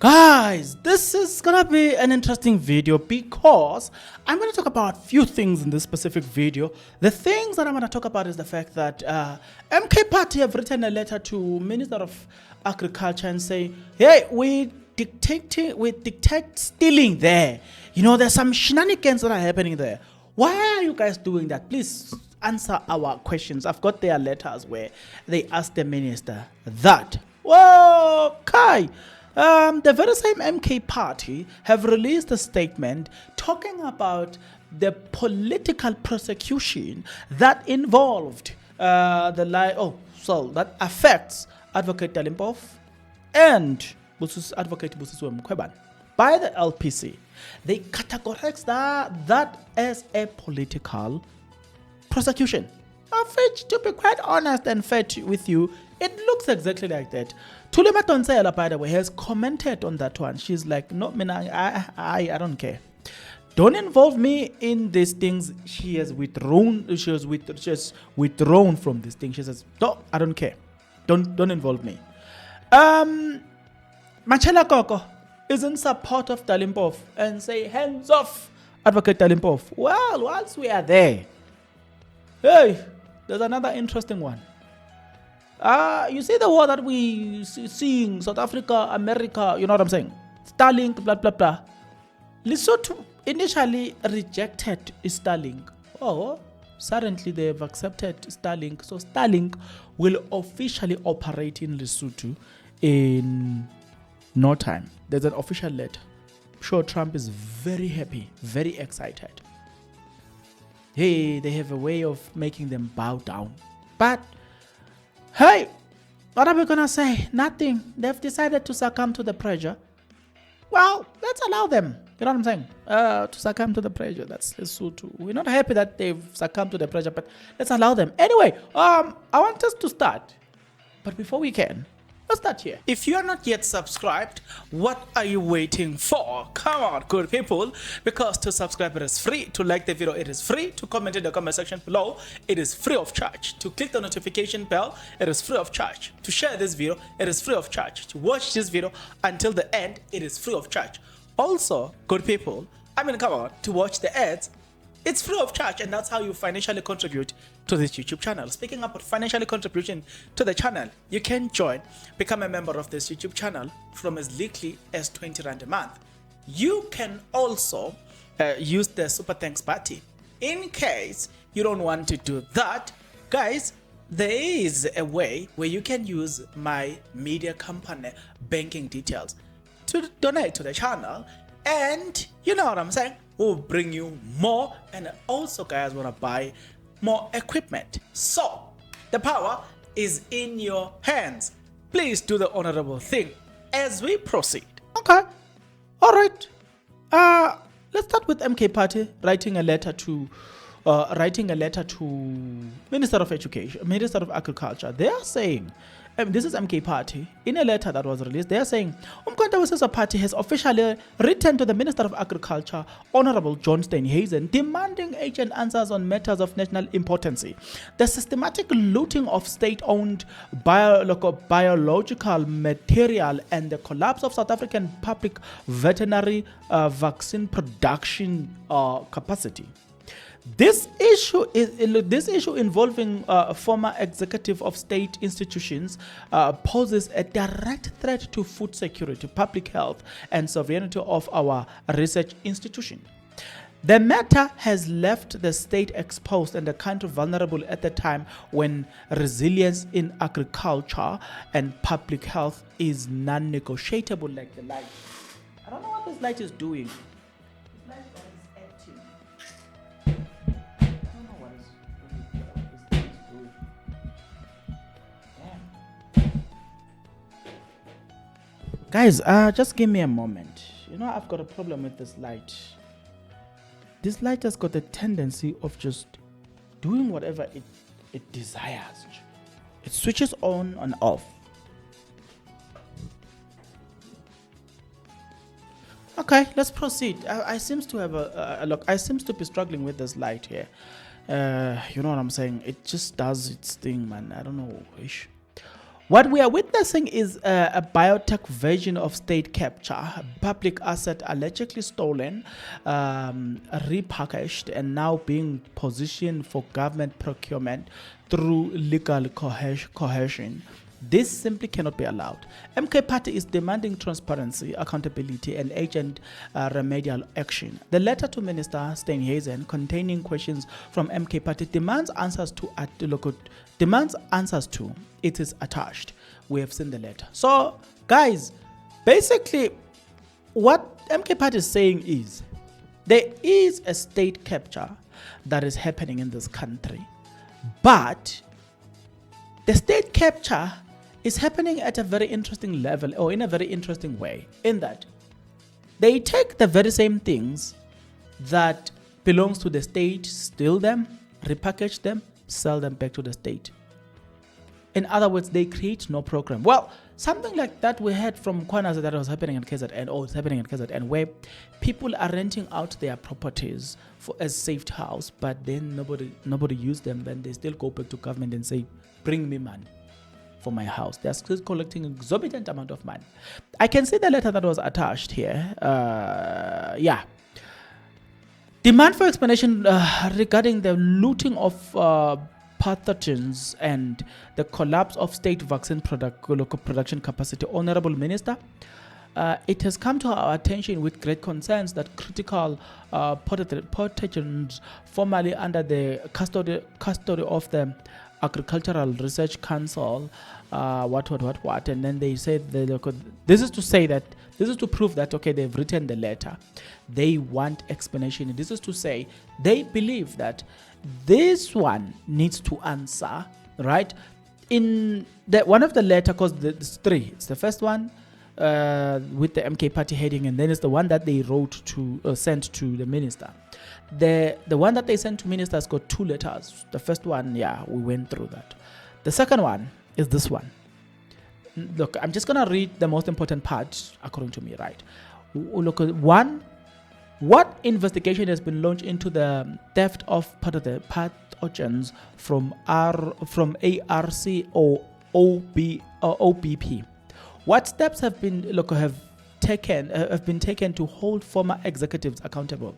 Guys, this is gonna be an interesting video because I'm gonna talk about a few things in this specific video. The things that I'm gonna talk about is the fact that MK Party have written a letter to Minister of Agriculture and say, hey, we dictate stealing there. You know, there's some shenanigans that are happening there. Why are you guys doing that? Please answer our questions. I've got their letters where they ask the minister that. Whoa, Kai. The very same MK Party have released a statement talking about the political prosecution that involved that affects Advocate Dali Mpofu and Advocate Busisiwe Mkhwebane by the LPC. They categorize that as a political prosecution. Of which, to be quite honest and fair with you, it looks exactly like that. Tulima Tonsela, by the way, has commented on that one. She's like, no, I don't care. Don't involve me in these things. She has withdrawn from this thing. She says, no, I don't care. Don't involve me. Machela Koko is in support of Dali Mpofu and say, hands off, Advocate Dali Mpofu. Well, whilst we are there, hey, there's another interesting one. You see the war that we seeing South Africa, America, you know what I'm saying? Starlink, blah, blah, blah. Lesotho initially rejected Starlink. Oh, suddenly they've accepted Starlink. So Starlink will officially operate in Lesotho in no time. There's an official letter. I'm sure Trump is very happy, very excited. Hey, they have a way of making them bow down. But hey, what are we gonna say? Nothing. They've decided to succumb to the pressure. Well, let's allow them. You know what I'm saying? To succumb to the pressure. That's Lesotho. We're not happy that they've succumbed to the pressure, but let's allow them. Anyway, I want us to start. But before we can, let's start here. If you are not yet subscribed, what are you waiting for? Come on, good people. Because to subscribe, it is free. To like the video, it is free. To comment in the comment section below, it is free of charge. To click the notification bell, it is free of charge. To share this video, it is free of charge. To watch this video until the end, it is free of charge. Also, good people, come on, to watch the ads, it's free of charge, and that's how you financially contribute to this YouTube channel. Speaking about financially contribution to the channel, you can become a member of this YouTube channel from as little as 20 Rand a month. You can also use the Super Thanks Party. In case you don't want to do that, guys, there is a way where you can use my media company banking details to donate to the channel, and you know what I'm saying, we'll bring you more, and also guys want to buy more equipment. So the power is in your hands. Please do the honorable thing as we proceed. Okay, all right. Let's start with MK Party writing a letter to Minister of Education, Minister of Agriculture. They are saying, this is MK Party, in a letter that was released, they are saying, Umkhonto Party has officially written to the Minister of Agriculture, Honorable John Steenhuisen, demanding urgent answers on matters of national importance. The systematic looting of state-owned biological material and the collapse of South African public veterinary vaccine production capacity. This issue involving former executive of state institutions poses a direct threat to food security, public health, and sovereignty of our research institution. The matter has left the state exposed and the country vulnerable at the time when resilience in agriculture and public health is non-negotiable, like the light. I don't know what this light is doing. Guys, just give me a moment. You know, I've got a problem with this light. This light has got a tendency of just doing whatever it desires. It switches on and off. Okay, let's proceed. I seem to have look. I seem to be struggling with this light here. You know what I'm saying? It just does its thing, man. I don't know. What we are witnessing is a biotech version of state capture, a public asset allegedly stolen, repackaged, and now being positioned for government procurement through legal coercion. This simply cannot be allowed. MK Party is demanding transparency, accountability, and urgent remedial action. The letter to Minister Steenhuisen, containing questions from MK Party, demands answers to. It is attached. We have seen the letter. So, guys, basically, what MK Party is saying is there is a state capture that is happening in this country, but the state capture is happening at a very interesting level, or in a very interesting way, in that they take the very same things that belongs to the state, steal them, repackage them, sell them back to the state. In other words, they create no program. Well, something like that we heard from Kwanzaa that was happening in KZN, or it's happening in KZN, where people are renting out their properties for as safe house, but then nobody used them. Then they still go back to government and say, "Bring me money for my house." They are still collecting an exorbitant amount of money. I can see the letter that was attached here. Demand for explanation regarding the looting of pathogens and the collapse of state vaccine production capacity. Honorable Minister, it has come to our attention with great concerns that critical pathogens formerly under the custody of the Agricultural Research Council, and then they said this is to prove that they've written the letter, they want explanation. This is to say they believe that this one needs to answer, right? In the one of the letter, because there's three. It's the first one with the MK Party heading, and then it's the one that they wrote to sent to the minister. The one that they sent to minister has got two letters. The first one, we went through that. The second one is this one. Look, I'm just gonna read the most important part according to me, right? Look, one, what investigation has been launched into the theft of part of the pathogens from ARC or OBP? What steps have been taken to hold former executives accountable?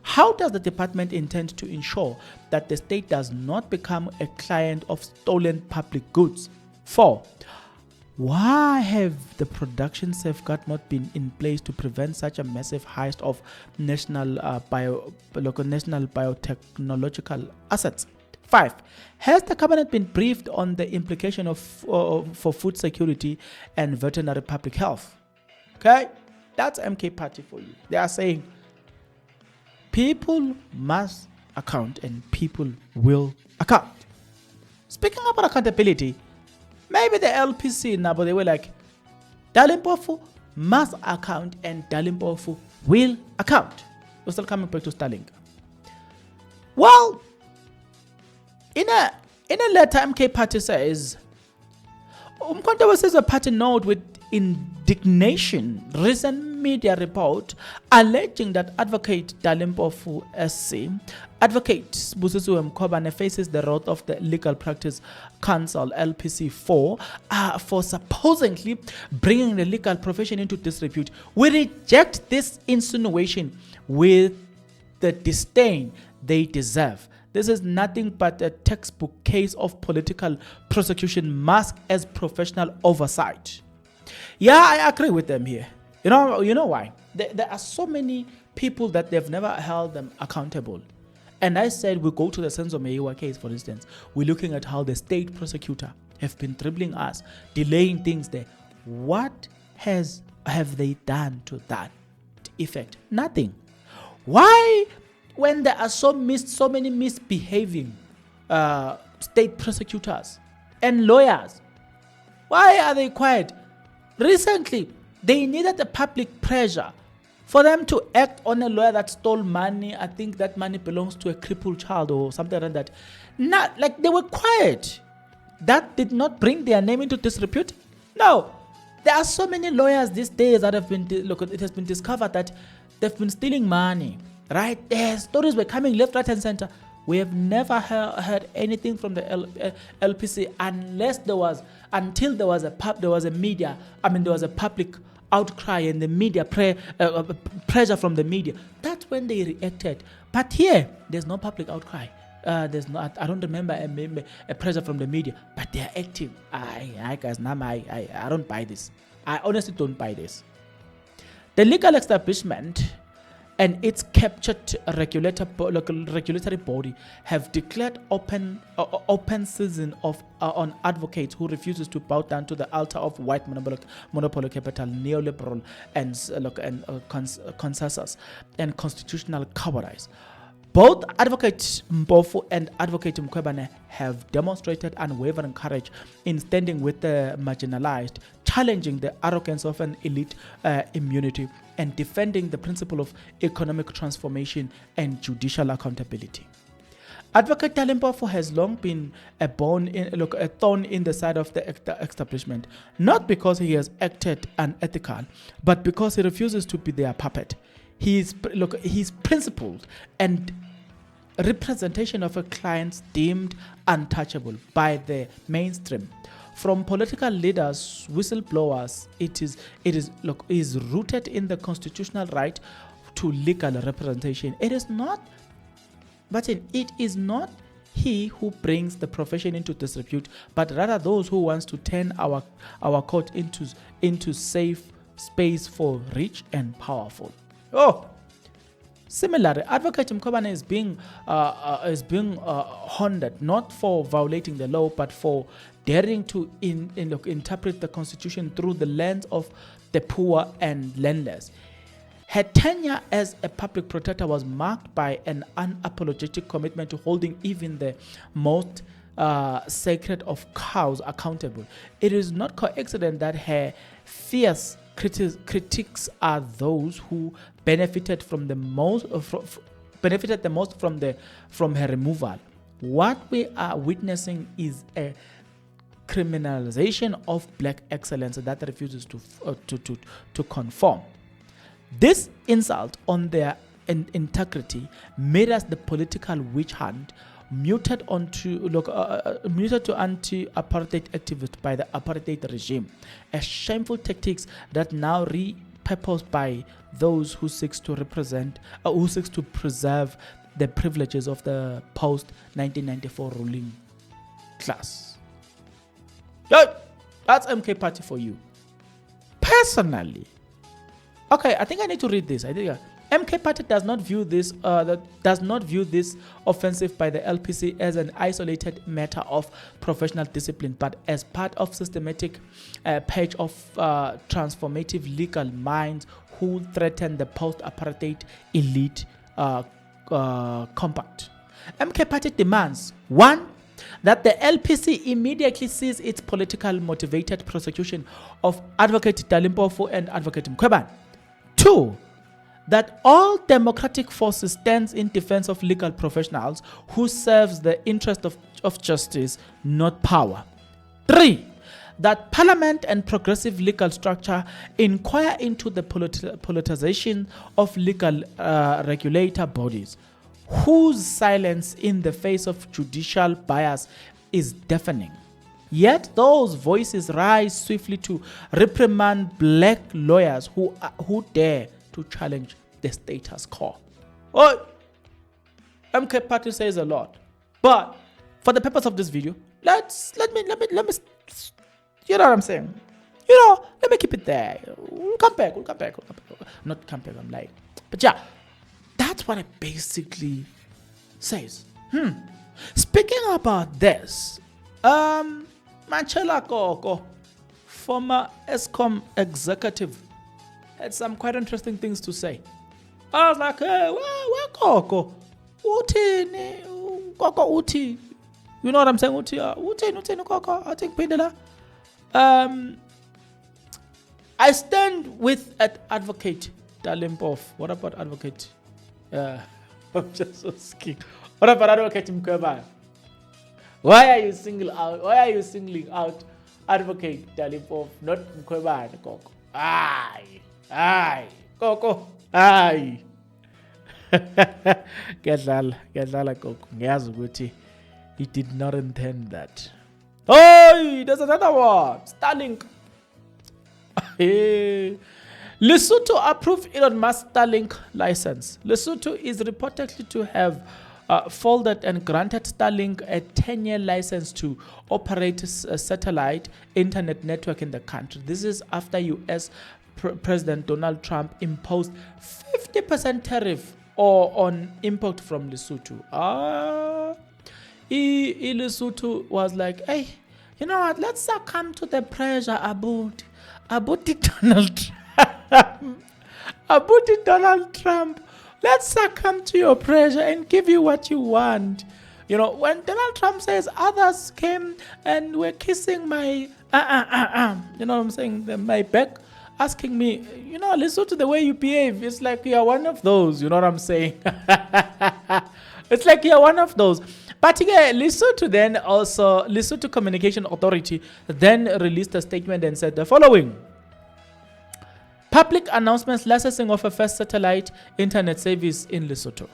How does the department intend to ensure that the state does not become a client of stolen public goods? 4. Why have the production safeguard not been in place to prevent such a massive heist of national biotechnological assets? 5. Has the cabinet been briefed on the implication for food security and veterinary public health? Okay, that's MK Party for you. They are saying people must account and people will account. Speaking about accountability, maybe the LPC now, but they were like, Dali Mpofu must account and Dali Mpofu will account. We're still coming back to Starlink. Well, in a letter, MK Party says, Umkhonto says a party note with indignation recent media report alleging that advocate Dali Mpofu SC, advocate Busisiwe Mkhobane faces the wrath of the Legal Practice Council LPC4 for supposedly bringing the legal profession into disrepute. We reject this insinuation with the disdain they deserve. This is nothing but a textbook case of political prosecution masked as professional oversight. Yeah, I agree with them here. You know why? There are so many people that they've never held them accountable. And I said we go to the Senzo Meyiwa case, for instance. We're looking at how the state prosecutor have been dribbling us, delaying things there. What have they done to that effect? Nothing. Why, when there are so many misbehaving state prosecutors and lawyers, why are they quiet? Recently, they needed the public pressure for them to act on a lawyer that stole money. I think that money belongs to a crippled child or something like that. Not like they were quiet. That did not bring their name into disrepute. No, there are so many lawyers these days that have been. Look, it has been discovered that they've been stealing money. Right? Their stories were coming left, right, and center. We have never heard anything from the LPC until there was a public outcry and the media pressure from the media. That's when they reacted. But here, there's no public outcry. There's not. I don't remember a pressure from the media, but they are active. I guys, I don't buy this. I honestly don't buy this. The legal establishment and its captured regulatory body have declared open season on advocates who refuses to bow down to the altar of white monopoly capital, neoliberal and consensus and constitutional cowardice. Both Advocate Mpofu and Advocate Mkhwebane have demonstrated unwavering courage in standing with the marginalized, challenging the arrogance of an elite immunity, and defending the principle of economic transformation and judicial accountability. Advocate Dali Mpofu has long been a thorn in the side of the establishment, not because he has acted unethical, but because he refuses to be their puppet. He's principled and representation of a client deemed untouchable by the mainstream. From political leaders, whistleblowers, it is rooted in the constitutional right to legal representation. It is not he who brings the profession into disrepute, but rather those who wants to turn our court into safe space for rich and powerful. Similarly, Advocate Mkhwebane is being hounded not for violating the law, but for daring to interpret the Constitution through the lens of the poor and landless. Her tenure as a public protector was marked by an unapologetic commitment to holding even the most sacred of cows accountable. It is not coincident that her fierce critics are those who benefited the most from her removal. What we are witnessing is a criminalization of black excellence that refuses to conform. This insult on their integrity mirrors the political witch hunt muted to anti-apartheid activists by the apartheid regime, a shameful tactics that now repurposed by those who seeks to preserve the privileges of the post-1994 ruling class. That's MK Party for you. Personally, okay, I think I need to read this. I think MK Party does not view this offensive by the LPC as an isolated matter of professional discipline, but as part of systematic page of transformative legal minds who threaten the post-apartheid elite compact. MK Party demands 1. That the LPC immediately cease its political motivated prosecution of Advocate Dali Mpofu and Advocate Mkhwebane. 2. That all democratic forces stands in defense of legal professionals who serves the interest of justice, not power. 3. That parliament and progressive legal structure inquire into the politicization of legal regulator bodies, whose silence in the face of judicial bias is deafening. Yet those voices rise swiftly to reprimand black lawyers who dare to challenge the status quo. MK Party says a lot, but for the purpose of this video, let me, you know what I'm saying? Let me keep it there. We'll come back. Not come back, I'm lying. But yeah, that's what it basically says. Speaking about this, Machela Koko, former ESCOM executive, had some quite interesting things to say. I was like, hey, where Koko? Uti, Koko Uti. You know what I'm saying? Uti, Koko. I think Pindela. I stand with Advocate Dali Mpofu. What about Advocate? I'm just so scared. What about Advocate Mkhwebane? Why are you singling out Advocate Dali Mpofu, not Mkhwebane, Koko? Koko, Ngiyadlala gogo. Ngiyazi ukuthi he did not intend that. Oh, there's another one. Starlink. Hey. Lesotho approved Elon Musk Starlink license. Lesotho is reportedly to have folded and granted Starlink a 10-year license to operate a satellite internet network in the country. This is after U.S. President Donald Trump imposed 50% tariff on import from Lesotho. Lesotho was like, hey, you know what? Let's succumb to the pressure about Donald Trump. About Donald Trump. Let's succumb to your pressure and give you what you want. You know, when Donald Trump says others came and were kissing my, you know what I'm saying, my back, asking me, you know, Lesotho, the way you behave, it's like you're one of those, you know what I'm saying? It's like you're one of those. But yeah, Lesotho Communication Authority then released a statement and said the following. Public announcements licensing of a first satellite internet service in Lesotho.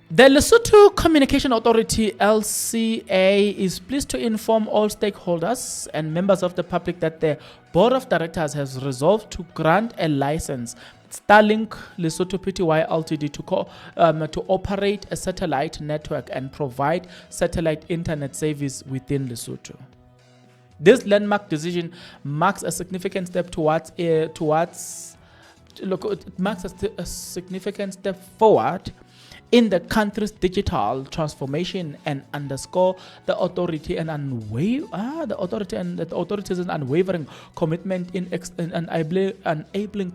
The Lesotho Communication Authority, LCA, is pleased to inform all stakeholders and members of the public that the Board of Directors has resolved to grant a license, Starlink Lesotho Pty Ltd, to operate a satellite network and provide satellite internet service within Lesotho. This landmark decision marks a significant step forward in the country's digital transformation and underscore the authority's unwavering commitment in enabling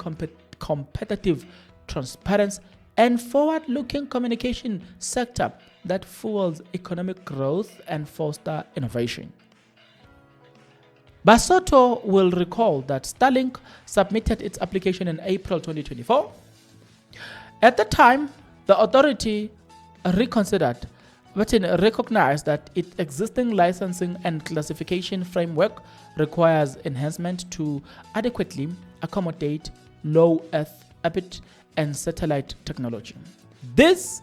competitive, transparent, and forward-looking communication sector that fuels economic growth and foster innovation. Lesotho will recall that Starlink submitted its application in April 2024. At the time, the authority reconsidered, but recognized that its existing licensing and classification framework requires enhancement to adequately accommodate low Earth orbit and satellite technology. These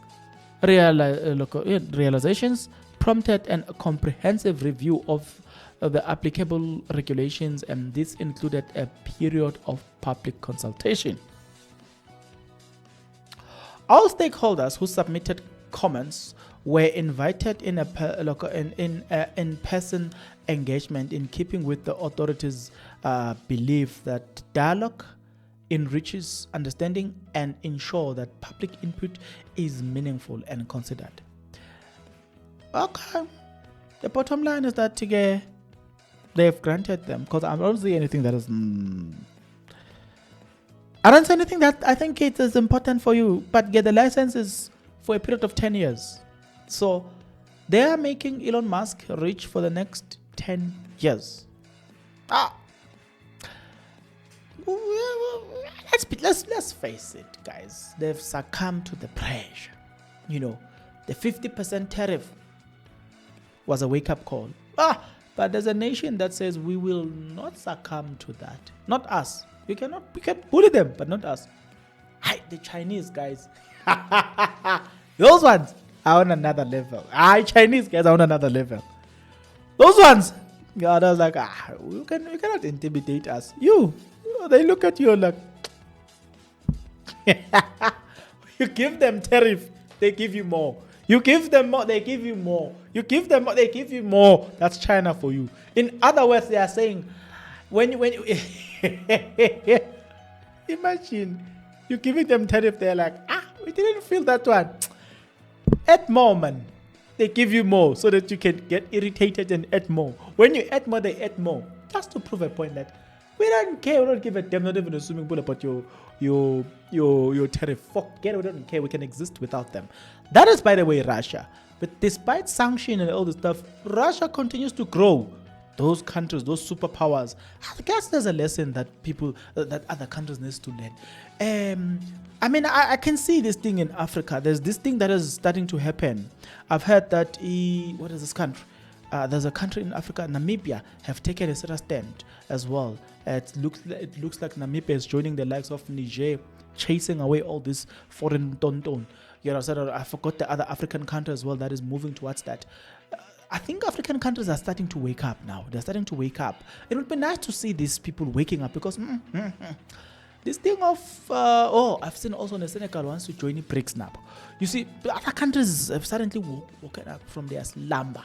realizations prompted a comprehensive review of the applicable regulations, and this included a period of public consultation. All stakeholders who submitted comments were invited in in-person engagement, in keeping with the authorities' belief that dialogue enriches understanding and ensure that public input is meaningful and considered. Okay, the bottom line is that they've granted them, because I don't see anything that is. I don't see anything that I think it is important for you, but get the licenses for a period of 10 years. So they are making Elon Musk rich for the next 10 years. Let's face it, guys. They've succumbed to the pressure. You know, the 50% tariff was a wake-up call. But there's a nation that says we will not succumb to that. Not us. We can bully them, but not us. The Chinese guys. Those ones are on another level. Chinese guys are on another level. Those ones, God, I was like, you cannot intimidate us. They look at you like, you give them tariff, they give you more. You give them more, they give you more. You give them more, they give you more. That's China for you. In other words, they are saying, when imagine you giving them tariff, they're like, we didn't feel that one. Add more, man. They give you more so that you can get irritated and add more. When you add more, they add more. Just to prove a point that we don't care. We don't give a damn. Not even a swimming pool about your tariff. Forget. We don't care. We can exist without them. That is, by the way, Russia. But despite sanction and all this stuff, Russia continues to grow. Those countries, those superpowers. I guess there's a lesson that that other countries need to learn. I can see this thing in Africa. There's this thing that is starting to happen. I've heard that what is this country? There's a country in Africa, Namibia, have taken a serious stand as well. It looks like Namibia is joining the likes of Niger, chasing away all this foreign tonton. So I forgot the other African country as well that is moving towards that. I think African countries are starting to wake up now. They're starting to wake up. It would be nice to see these people waking up because this thing of I've seen also in Senegal wants to join the BRICS now. You see, the other countries have suddenly woken up from their slumber.